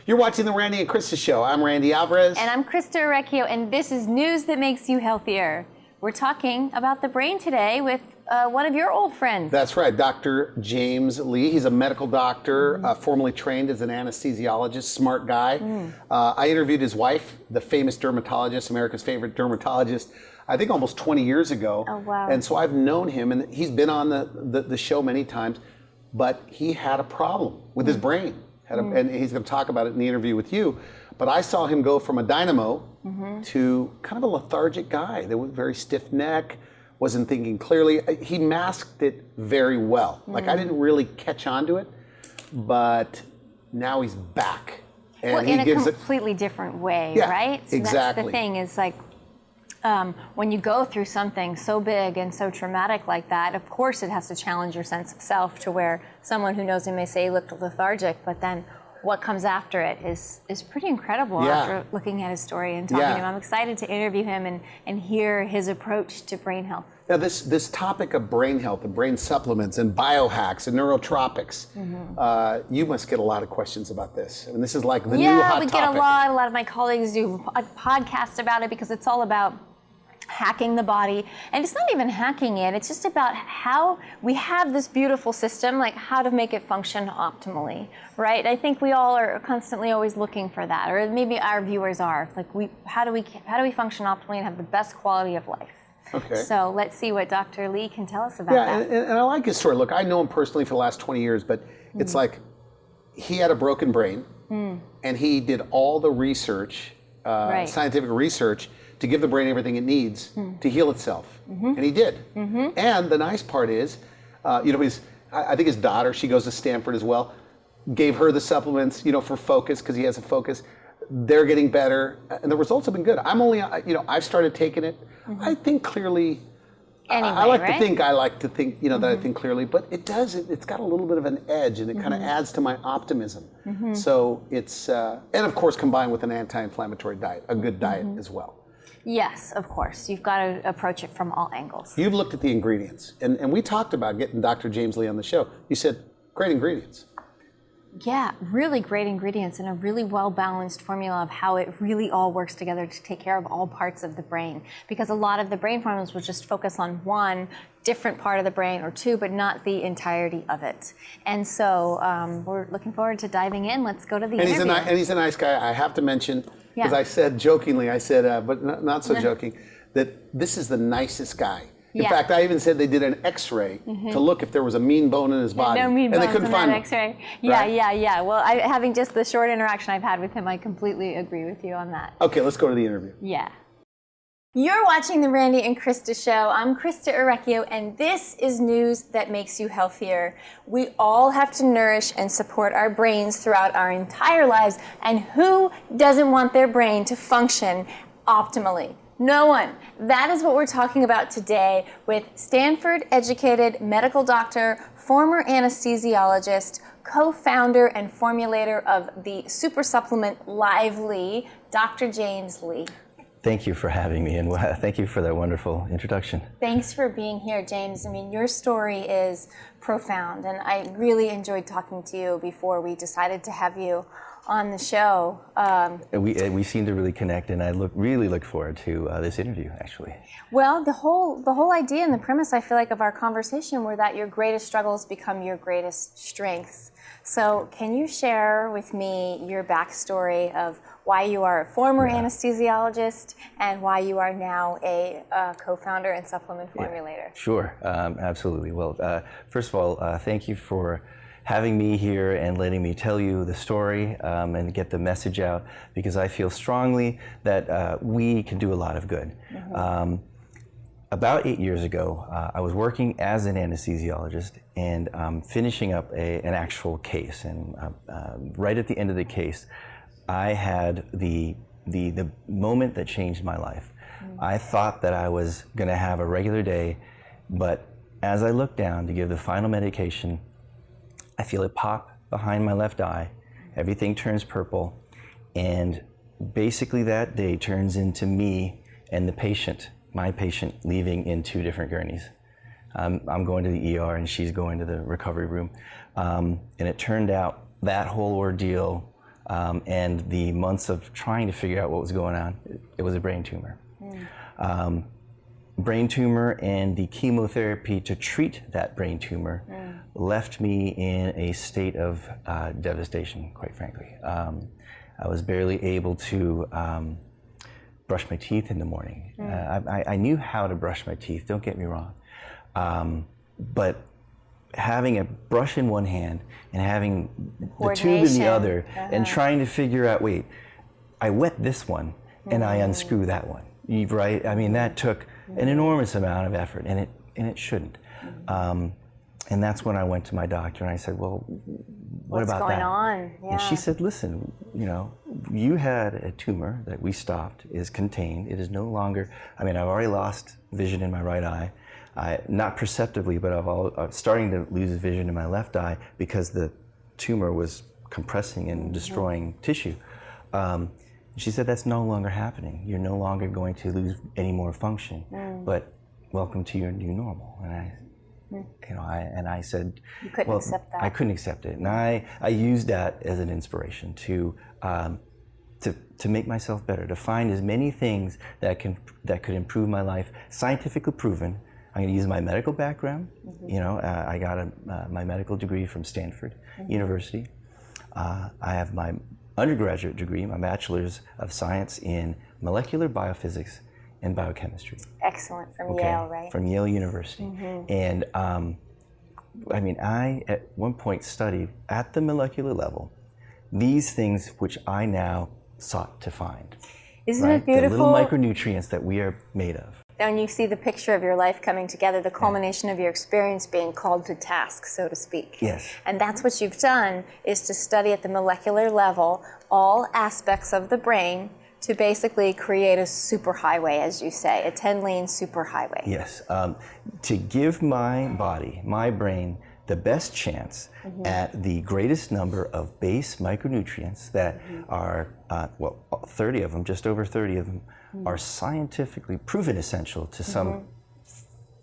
You're watching the Randy and Christa Show. I'm Randy Alvarez. And I'm Christa Orecchio, and this is News That Makes You Healthier. We're talking about the brain today with one of your old friends. That's right, Dr. James Lee. He's a medical doctor, formerly trained as an anesthesiologist, smart guy. I interviewed his wife, the famous dermatologist, America's favorite dermatologist, I think almost 20 years ago. Oh, wow. And so I've known him, and he's been on the show many times, but he had a problem with his brain. And he's going to talk about it in the interview with you. But I saw him go from a dynamo to kind of a lethargic guy. There was very stiff neck, wasn't thinking clearly. He masked it very well. Like I didn't really catch on to it, but now he's back. And well, in a completely different way, right? So exactly. That's the thing is like, when you go through something so big and so traumatic like that, of course it has to challenge your sense of self to where someone who knows him may say he looked lethargic, but then what comes after it is pretty incredible after looking at his story and talking to him. I'm excited to interview him and hear his approach to brain health. Now this topic of brain health and brain supplements and biohacks and neurotropics, you must get a lot of questions about this. And this is like the new hot topic. Yeah, we get a lot of my colleagues do a podcast about it because it's all about hacking the body. And it's not even hacking it, it's just about how we have this beautiful system, like how to make it function optimally, right? I think we all are constantly always looking for that, or maybe our viewers are. Like how do we function optimally and have the best quality of life? Okay. So let's see what Dr. Lee can tell us about that. And I like his story. Look, I know him personally for the last 20 years, but it's like he had a broken brain and he did all the research, scientific research, to give the brain everything it needs to heal itself. And he did. And the nice part is, I think his daughter, she goes to Stanford as well, gave her the supplements, for focus, because he has a focus. They're getting better, and the results have been good. I'm only, I've started taking it. I think clearly. Anyway, I like to think, that I think clearly, but it's got a little bit of an edge, and it kind of adds to my optimism. So it's, and of course combined with an anti-inflammatory diet, a good diet as well. Yes, of course. You've got to approach it from all angles. You've looked at the ingredients, and we talked about getting Dr. James Lee on the show. You said, great ingredients. Yeah, really great ingredients and a really well-balanced formula of how it really all works together to take care of all parts of the brain. Because a lot of the brain formulas will just focus on one different part of the brain or two, but not the entirety of it. And so we're looking forward to diving in. Let's go to the interview. And he's a nice guy. I have to mention, because I said jokingly, but not so joking, that this is the nicest guy. In fact, I even said they did an X-ray to look if there was a mean bone in his body. No mean bones and they couldn't in find that X-ray. Yeah. Well, having just the short interaction I've had with him, I completely agree with you on that. Okay, let's go to the interview. Yeah. You're watching the Randy and Christa Show. I'm Christa Orecchio, and this is News That Makes You Healthier. We all have to nourish and support our brains throughout our entire lives, and who doesn't want their brain to function optimally? No one. That is what we're talking about today with Stanford-educated medical doctor, former anesthesiologist, co-founder and formulator of the super supplement Liveli, Dr. James Lee. Thank you for having me, and thank you for that wonderful introduction. Thanks for being here, James. I mean, your story is profound, and I really enjoyed talking to you before we decided to have you on the show. We seem to really connect, and I really look forward to this interview, actually. Well, the whole idea and the premise, I feel like, of our conversation were that your greatest struggles become your greatest strengths. So can you share with me your backstory of why you are a former anesthesiologist and why you are now a co-founder and supplement formulator? Sure, absolutely. Well, first of all, thank you for having me here and letting me tell you the story and get the message out, because I feel strongly that we can do a lot of good. About 8 years ago, I was working as an anesthesiologist and finishing up an actual case. And right at the end of the case, I had the moment that changed my life. I thought that I was going to have a regular day, but as I looked down to give the final medication, I feel it pop behind my left eye. Everything turns purple, and basically that day turns into me and the patient, my patient, leaving in two different gurneys. I'm going to the ER and she's going to the recovery room. And it turned out that whole ordeal and the months of trying to figure out what was going on, it was a brain tumor. Brain tumor, and the chemotherapy to treat that brain tumor left me in a state of devastation, quite frankly. I was barely able to brush my teeth in the morning. I knew how to brush my teeth, don't get me wrong. But having a brush in one hand and having the tube in the other, and trying to figure out, wait, I wet this one and I unscrew that one, right? I mean, that took an enormous amount of effort, and it shouldn't. And that's when I went to my doctor and I said, well, what about that? What's going on? Yeah. And she said, listen, you know, you had a tumor that we stopped, is contained. It is no longer, I mean, I've already lost vision in my right eye. Not perceptibly, but I'm starting to lose vision in my left eye because the tumor was compressing and destroying tissue. She said, that's no longer happening. You're no longer going to lose any more function, but welcome to your new normal. And I said, you couldn't accept that. I couldn't accept it. And I used that as an inspiration to make myself better, to find as many things that could improve my life, scientifically proven. I'm going to use my medical background. You know, I got my medical degree from Stanford University. I have my undergraduate degree, my bachelor's of science in molecular biophysics and biochemistry. Excellent, from Yale, right? From Yale University. And I mean, I at one point studied at the molecular level these things which I now sought to find. Isn't it beautiful? The little micronutrients that we are made of. And you see the picture of your life coming together, the culmination of your experience being called to task, so to speak. Yes. And that's what you've done, is to study at the molecular level all aspects of the brain to basically create a superhighway, as you say, a 10-lane superhighway. Yes. To give my body, my brain, the best chance at the greatest number of base micronutrients that are, well, 30 of them, just over 30 of them, are scientifically proven essential to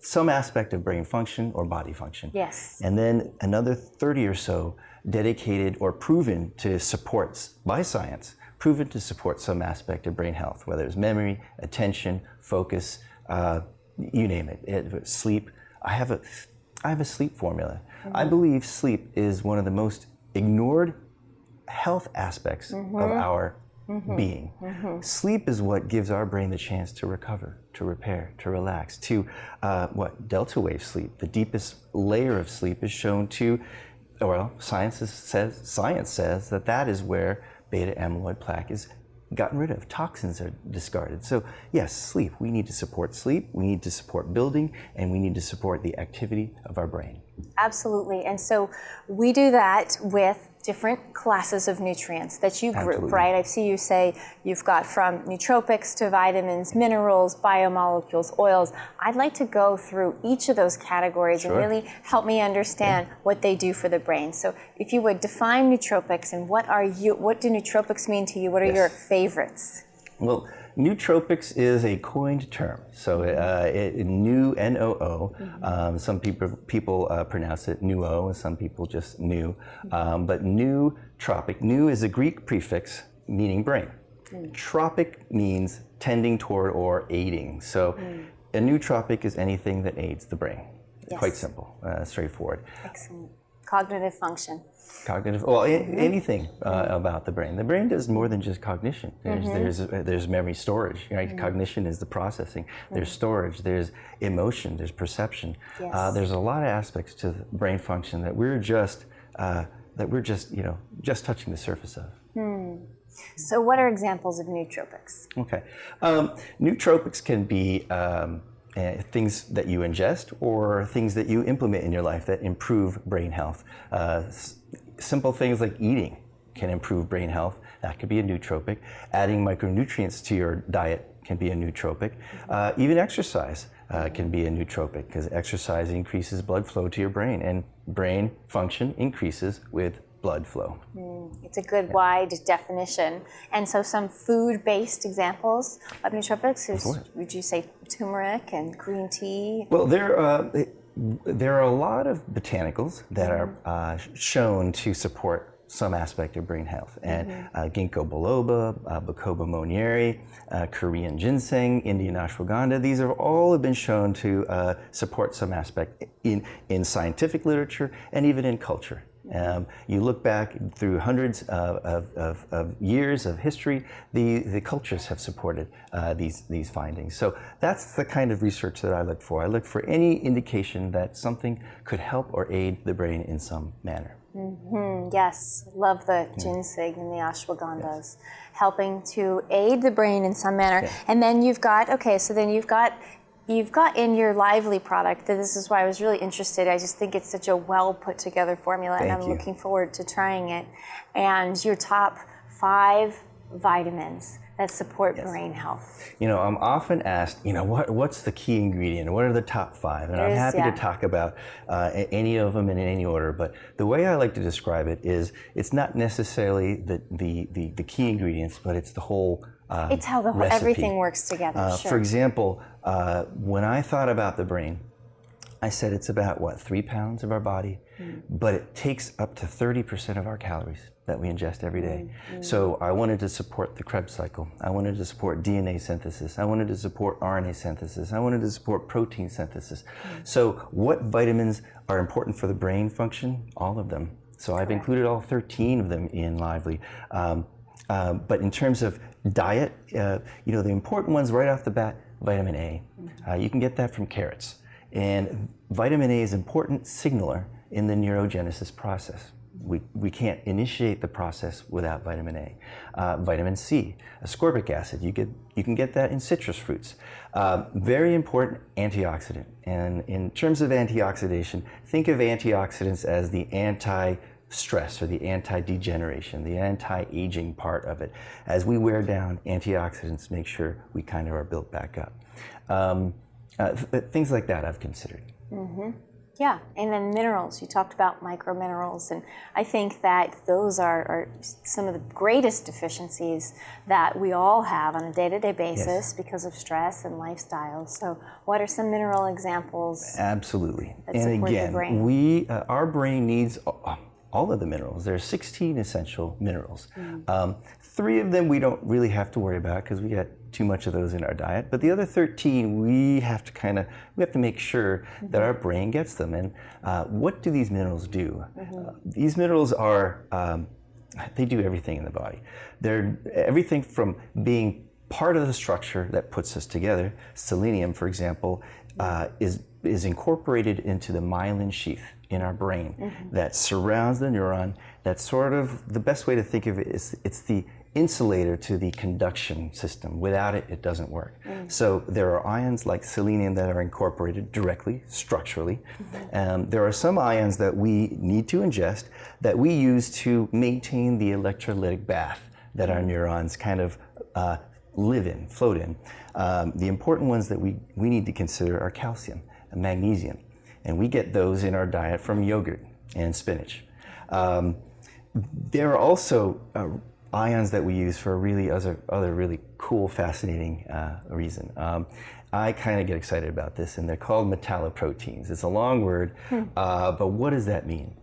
some aspect of brain function or body function. Yes. And then another 30 or so dedicated or proven to support, by science, proven to support some aspect of brain health, whether it's memory, attention, focus, you name it, sleep. I have a sleep formula. I believe sleep is one of the most ignored health aspects of our being. Sleep is what gives our brain the chance to recover, to repair, to relax, to delta wave sleep. The deepest layer of sleep is shown to, well, science says that is where beta amyloid plaque is gotten rid of. Toxins are discarded. So yes, sleep. We need to support sleep. We need to support building, and we need to support the activity of our brain. Absolutely. And so we do that with different classes of nutrients that you group, right? I see you say you've got from nootropics to vitamins, minerals, biomolecules, oils. I'd like to go through each of those categories and really help me understand what they do for the brain. So if you would define nootropics, and what do nootropics mean to you? What are your favorites? Well, nootropics is a coined term, so new, N-O-O. Some people pronounce it nuo, and some people just new. But nootropic, new is a Greek prefix meaning brain. Tropic means tending toward or aiding. So a nootropic is anything that aids the brain. Quite simple, straightforward. Excellent. Cognitive function. Cognitive, well, anything about the brain. The brain does more than just cognition. There's memory storage, right? Cognition is the processing. There's storage, there's emotion, there's perception. There's a lot of aspects to the brain function that we're just just touching the surface of. So what are examples of nootropics? Okay. Nootropics can be things that you ingest or things that you implement in your life that improve brain health. Simple things like eating can improve brain health. That could be a nootropic. Adding micronutrients to your diet can be a nootropic. Even exercise can be a nootropic, because exercise increases blood flow to your brain, and brain function increases with blood flow. It's a good wide definition. And so some food-based examples of nootropics, would you say turmeric and green tea? Well, there are a lot of botanicals that are shown to support some aspect of brain health. And ginkgo biloba, Bacopa monnieri, Korean ginseng, Indian ashwagandha, these have all been shown to support some aspect in scientific literature and even in culture. You look back through hundreds of years of history, the cultures have supported these findings. So that's the kind of research that I look for. I look for any indication that something could help or aid the brain in some manner. Yes, love the ginseng and the ashwagandhas, helping to aid the brain in some manner. Yeah. And then you've got, you've got in your Liveli product, this is why I was really interested. I just think it's such a well put together formula, and I'm looking forward to trying it. And your top 5 vitamins that support brain health. You know, I'm often asked, you know, what's the key ingredient? What are the top 5? And I'm happy to talk about any of them in any order. But the way I like to describe it is, it's not necessarily the key ingredients, but it's the whole it's how everything works together. Sure. For example, when I thought about the brain, I said it's about, 3 pounds of our body, but it takes up to 30% of our calories that we ingest every day. So I wanted to support the Krebs cycle. I wanted to support DNA synthesis. I wanted to support RNA synthesis. I wanted to support protein synthesis. So what vitamins are important for the brain function? All of them. So I've included all 13 of them in Liveli. But in terms of diet, you know, the important ones right off the bat, vitamin A. You can get that from carrots. And vitamin A is an important signaler in the neurogenesis process. We can't initiate the process without vitamin A. Vitamin C, ascorbic acid, you can get that in citrus fruits. Very important antioxidant. And in terms of antioxidation, think of antioxidants as the anti-stress or the anti-degeneration, the anti-aging part of it. As we wear down, antioxidants make sure we kind of are built back up. Things like that I've considered. Yeah, and then minerals. You talked about microminerals, and I think that those are some of the greatest deficiencies that we all have on a day-to-day basis because of stress and lifestyle. So what are some mineral example Absolutely. that And support again, the brain? our brain needs all of the minerals. There are 16 essential minerals. 3 of them we don't really have to worry about because we got too much of those in our diet. But the other 13, we have to make sure that our brain gets them. And what do these minerals do? These minerals are, they do everything in the body. They're everything from being part of the structure that puts us together. Selenium, for example, is incorporated into the myelin sheath in our brain that surrounds the neuron. That's sort of the best way to think of it is it's the insulator to the conduction system. Without it, it doesn't work. So there are ions like selenium that are incorporated directly, structurally. There are some ions that we need to ingest that we use to maintain the electrolytic bath that our neurons kind of live in, float in. The important ones that we need to consider are calcium and magnesium. And we get those in our diet from yogurt and spinach. There are also ions that we use for other really cool, fascinating reason. I kind of get excited about this, and they're called metalloproteins. It's a long word, but what does that mean?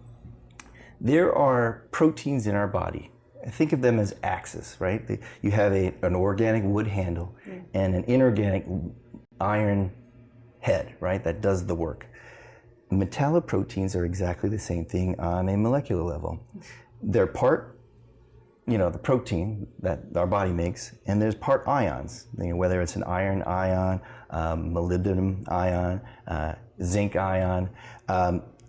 There are proteins in our body. Think of them as axes, right? You have an organic wood handle and an inorganic iron head, right? That does the work. Metalloproteins are exactly the same thing on a molecular level. They're part, the protein that our body makes, and there's part ions, whether it's an iron ion, molybdenum ion, zinc ion.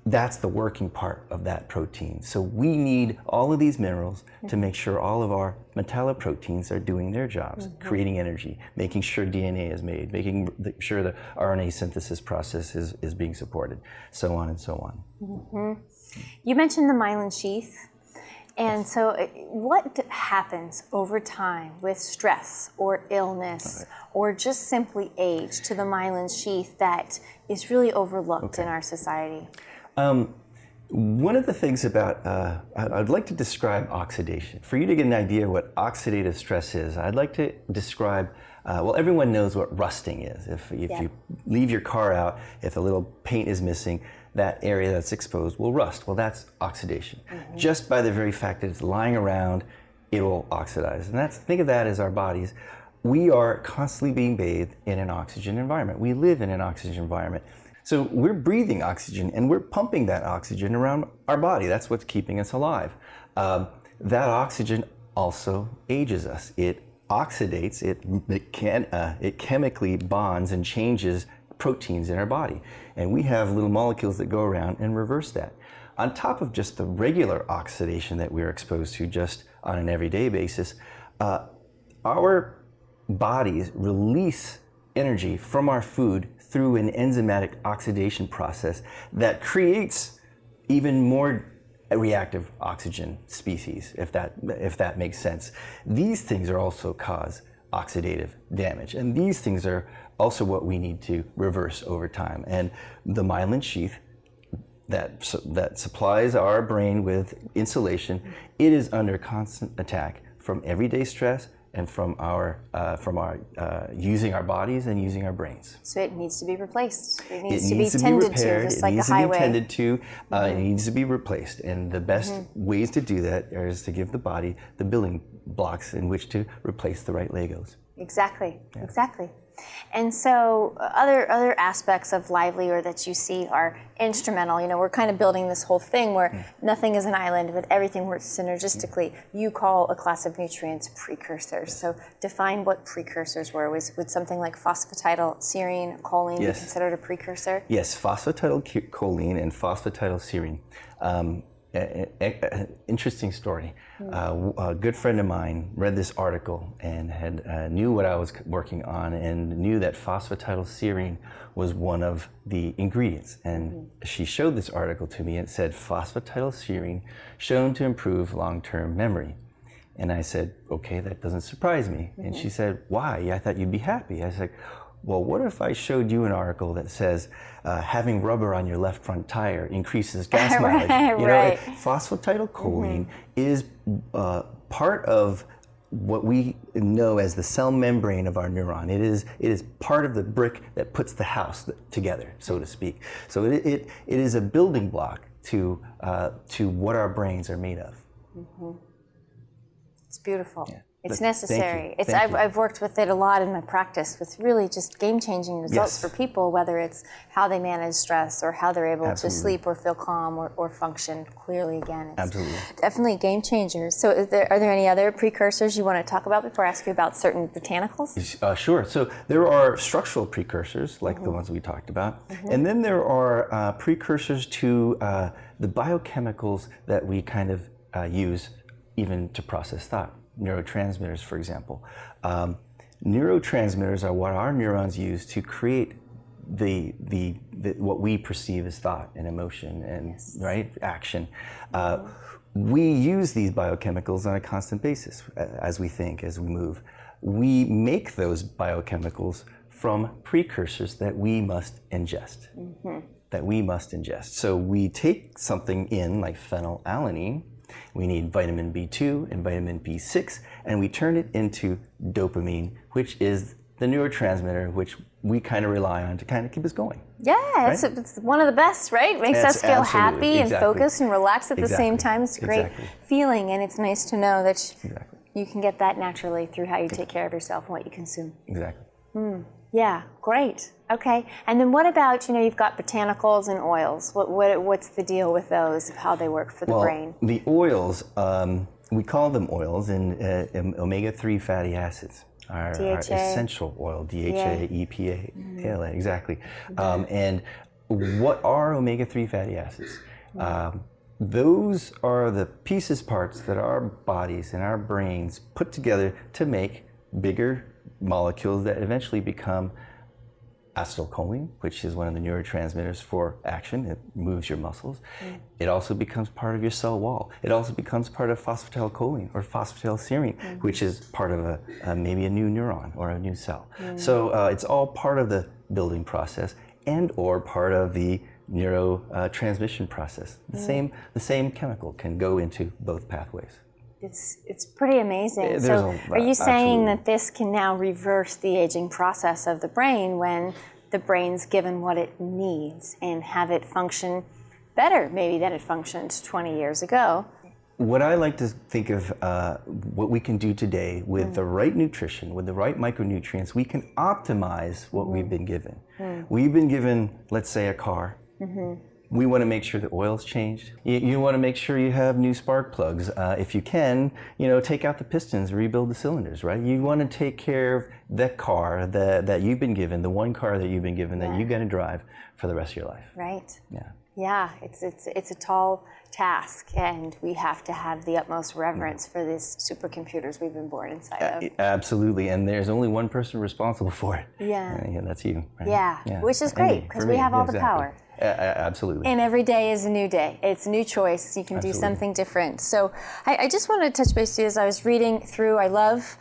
That's the working part of that protein. So we need all of these minerals to make sure all of our metalloproteins are doing their jobs, creating energy, making sure DNA is made, making sure the RNA synthesis process is being supported, so on and so on. You mentioned the myelin sheath. And so what happens over time with stress or illness or just simply age to the myelin sheath that is really overlooked in our society? One of the things about, I'd like to describe oxidation. For you to get an idea of what oxidative stress is, I'd like to describe, well, everyone knows what rusting is. If you leave your car out, if a little paint is missing, that area that's exposed will rust. Well, that's oxidation. Just by the very fact that it's lying around, it will oxidize. And think of that as our bodies. We are constantly being bathed in an oxygen environment. We live in an oxygen environment. So we're breathing oxygen and we're pumping that oxygen around our body. That's what's keeping us alive. That oxygen also ages us. It oxidates, it chemically bonds and changes proteins in our body. And we have little molecules that go around and reverse that. On top of just the regular oxidation that we're exposed to just on an everyday basis, our bodies release energy from our food through an enzymatic oxidation process that creates even more reactive oxygen species, if that makes sense. These things are also cause oxidative damage, and these things are also what we need to reverse over time. And the myelin sheath that supplies our brain with insulation, it is under constant attack from everyday stress and from our using our bodies and using our brains. So it needs to be replaced. It needs to be tended to, just like a highway. It needs to be tended to. It needs to be replaced. And the best ways to do that is to give the body the building blocks in which to replace the right Legos. Exactly, exactly. And so other aspects of Liveli or that you see are instrumental. You know, we're kind of building this whole thing where nothing is an island, but everything works synergistically. You call a class of nutrients precursors. So define what precursors were. Would something like phosphatidylserine, choline be considered a precursor? Yes, phosphatidylcholine and phosphatidylserine. Interesting story. A good friend of mine read this article and had knew what I was working on and knew that phosphatidylserine was one of the ingredients. And she showed this article to me and it said phosphatidylserine shown to improve long-term memory. And I said, okay, that doesn't surprise me. And she said, why? I thought you'd be happy. I said, well, what if I showed you an article that says having rubber on your left front tire increases gas mileage? Right. Phosphatidylcholine is part of what we know as the cell membrane of our neuron. It is part of the brick that puts the house together, so to speak. So it is a building block to what our brains are made of. It's beautiful. Yeah. It's But necessary. thank you. I've worked with it a lot in my practice with really just game-changing results for people, whether it's how they manage stress or how they're able to sleep or feel calm or function clearly again. It's definitely a game changer. So are there any other precursors you want to talk about before I ask you about certain botanicals? Sure. So there are structural precursors, like the ones we talked about. And then there are precursors to the biochemicals that we kind of use even to process thought. Neurotransmitters, for example. Neurotransmitters are what our neurons use to create the what we perceive as thought and emotion and action. We use these biochemicals on a constant basis as we think, as we move. We make those biochemicals from precursors that we must ingest. So we take something in like phenylalanine. We need vitamin B2 and vitamin B6, and we turn it into dopamine, which is the neurotransmitter which we kind of rely on to kind of keep us going. Yeah, it's one of the best, right? Makes us feel happy and focused and relaxed at the same time. It's a great feeling, and it's nice to know that you can get that naturally through how you take care of yourself and what you consume. Yeah, great. Okay, and then what about, you've got botanicals and oils. What's the deal with those, how they work for the brain? The oils, we call them oils, and omega-3 fatty acids are essential oil, DHA, EPA, ALA, exactly. And what are omega-3 fatty acids? Those are the parts that our bodies and our brains put together to make bigger molecules that eventually become acetylcholine, which is one of the neurotransmitters for action. It moves your muscles. It also becomes part of your cell wall. It also becomes part of phosphatidylcholine or phosphatidylserine, which is part of maybe a new neuron or a new cell. So it's all part of the building process and or part of the neurotransmission process. The same chemical can go into both pathways. It's pretty amazing. So are you saying that this can now reverse the aging process of the brain when the brain's given what it needs and have it function better maybe than it functioned 20 years ago. What I like to think of what we can do today with the right nutrition, with the right micronutrients, we can optimize what we've been given. We've been given, let's say, a car. We want to make sure the oil's changed. You want to make sure you have new spark plugs. If you can, take out the pistons, rebuild the cylinders, right? You want to take care of that car that you've been given, the one car that you've been given that you're going to drive for the rest of your life. Right. Yeah. Yeah, it's a tall task, and we have to have the utmost reverence for these supercomputers we've been born inside of. Absolutely, and there's only one person responsible for it. Yeah. That's you. Right? Yeah, which is great, because we have all the power. Absolutely. And every day is a new day. It's a new choice. You can do something different. So I just wanted to touch base with you as I was reading through. I love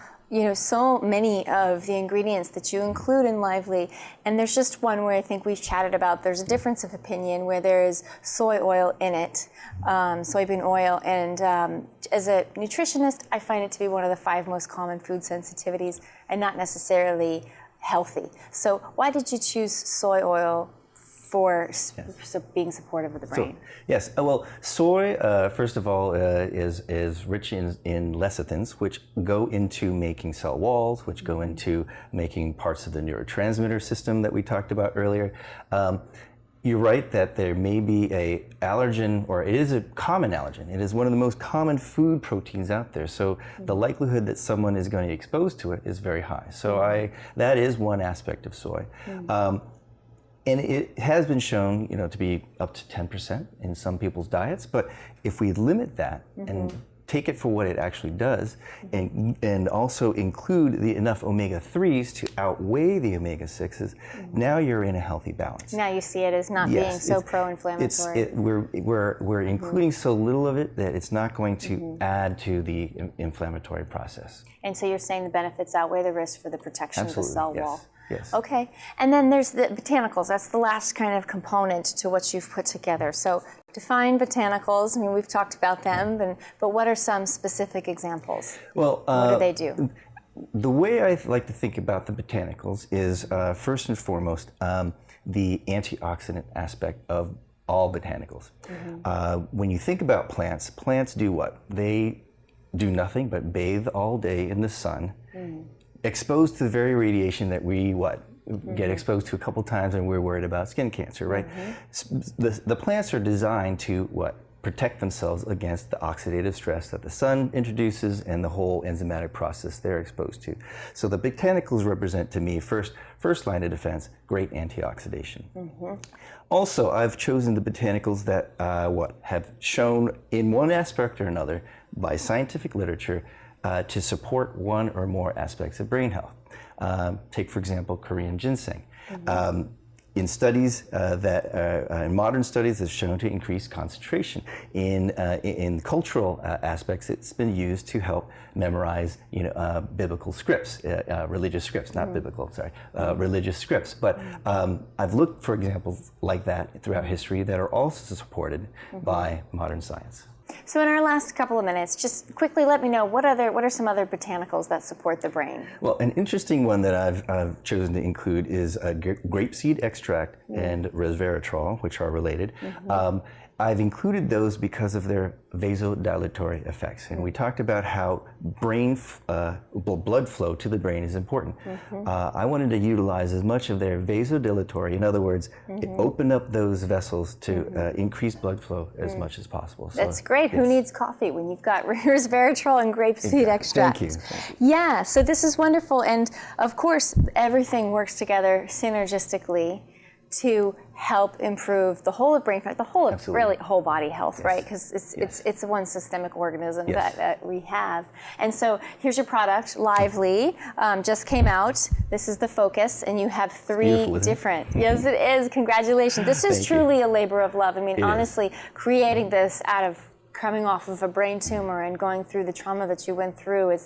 so many of the ingredients that you include in Liveli, and there's just one where I think we've chatted about there's a difference of opinion where there is soy oil in it, soybean oil, and as a nutritionist, I find it to be one of the 5 most common food sensitivities and not necessarily healthy. So why did you choose soy oil for being supportive of the brain? Yes, well, soy, first of all, is rich in lecithins, which go into making cell walls, which go into making parts of the neurotransmitter system that we talked about earlier. You're right that there may be a allergen, or it is a common allergen. It is one of the most common food proteins out there. So the likelihood that someone is going to be exposed to it is very high. So that is one aspect of soy. And it has been shown, to be up to 10% in some people's diets. But if we limit that and take it for what it actually does, and also include enough omega-3s to outweigh the omega-6s, now you're in a healthy balance. Now you see it as not being so pro-inflammatory. We're including so little of it that it's not going to add to the inflammatory process. And so you're saying the benefits outweigh the risk for the protection of the cell wall. Yes. Okay, and then there's the botanicals. That's the last kind of component to what you've put together. So define botanicals. I mean, we've talked about them, but what are some specific examples? Well, what do they do? The way I like to think about the botanicals is first and foremost the antioxidant aspect of all botanicals. When you think about plants do what? They do nothing but bathe all day in the sun. Exposed to the very radiation that we get exposed to a couple times, and we're worried about skin cancer, right? The plants are designed to protect themselves against the oxidative stress that the sun introduces and the whole enzymatic process they're exposed to. So the botanicals represent to me first line of defense, great antioxidation. Also, I've chosen the botanicals that have shown in one aspect or another by scientific literature to support one or more aspects of brain health. Take, for example, Korean ginseng. In studies in modern studies, it's shown to increase concentration. In cultural aspects, it's been used to help memorize, biblical scripts, religious scripts, not biblical, sorry, religious scripts. But I've looked for examples like that throughout history that are also supported by modern science. So in our last couple of minutes, just quickly let me know, what are some other botanicals that support the brain? Well, an interesting one that I've chosen to include is grapeseed extract and resveratrol, which are related. I've included those because of their vasodilatory effects. And we talked about how blood flow to the brain is important. I wanted to utilize as much of their vasodilatory, in other words, open up those vessels to increase blood flow as much as possible. So, that's great. Who needs coffee when you've got resveratrol and grapeseed extract? Thank you. Yeah, so this is wonderful. And of course, everything works together synergistically to help improve the whole of brain, the whole of really whole body health, right? Because it's one systemic organism that we have. And so here's your product, Liveli, just came out. This is the focus, and you have 3 different. Yes, it is. Congratulations. This is truly a labor of love. I mean, honestly, creating this out of coming off of a brain tumor and going through the trauma that you went through,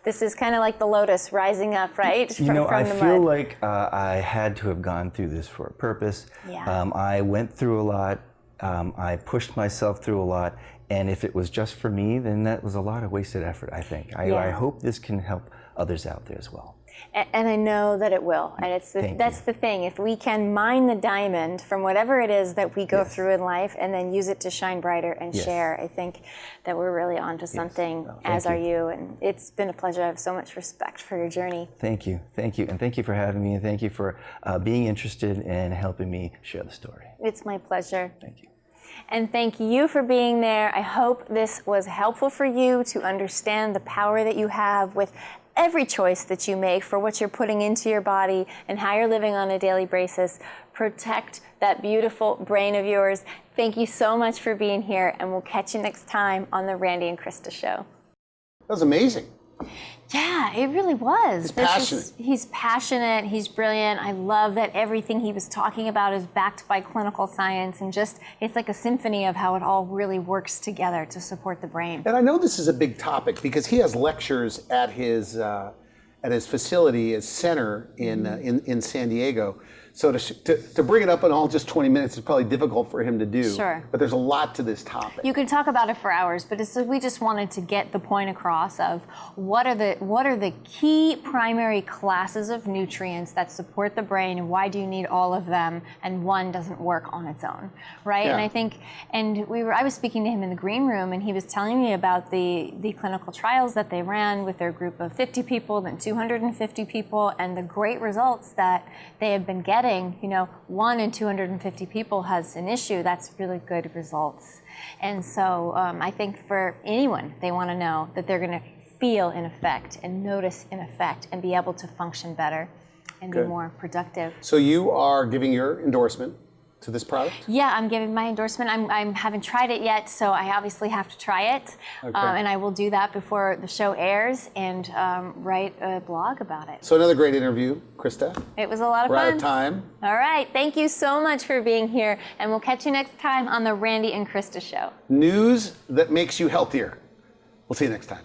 this is kind of like the lotus rising up, right? I feel like I had to have gone through this for a purpose. I went through a lot. I pushed myself through a lot, And if it was just for me, then that was a lot of wasted effort, I think. I hope this can help others out there as well. And I know that it will. And that's the thing. If we can mine the diamond from whatever it is that we go through in life and then use it to shine brighter and share, I think that we're really onto something, as are you. And it's been a pleasure. I have so much respect for your journey. Thank you. Thank you. And thank you for having me. And thank you for being interested in helping me share the story. It's my pleasure. Thank you. And thank you for being there. I hope this was helpful for you to understand the power that you have with every choice that you make for what you're putting into your body and how you're living on a daily basis. Protect that beautiful brain of yours. Thank you so much for being here, and we'll catch you next time on the Randy and Christa Show. That was amazing. Yeah, it really was. He's passionate. He's passionate. He's brilliant. I love that everything he was talking about is backed by clinical science, and just it's like a symphony of how it all really works together to support the brain. And I know this is a big topic because he has lectures at his facility, his center in San Diego. So to bring it up in all just 20 minutes is probably difficult for him to do. Sure. But there's a lot to this topic. You could talk about it for hours, but we just wanted to get the point across of what are the key primary classes of nutrients that support the brain, and why do you need all of them, and one doesn't work on its own, right? Yeah. And I think, I was speaking to him in the green room, and he was telling me about the clinical trials that they ran with their group of 50 people, then 250 people, and the great results that they have been getting. 1 in 250 people has an issue. That's really good results. And so I think for anyone, they want to know that they're going to feel an effect and notice an effect and be able to function better and be more productive. So you are giving your endorsement to this product? Yeah, I'm giving my endorsement. I haven't tried it yet, so I obviously have to try it. Okay. And I will do that before the show airs and write a blog about it. So another great interview, Christa. It was a lot of We're fun. out of time. All right, thank you so much for being here, and we'll catch you next time on the Randy and Christa Show. News that makes you healthier. We'll see you next time.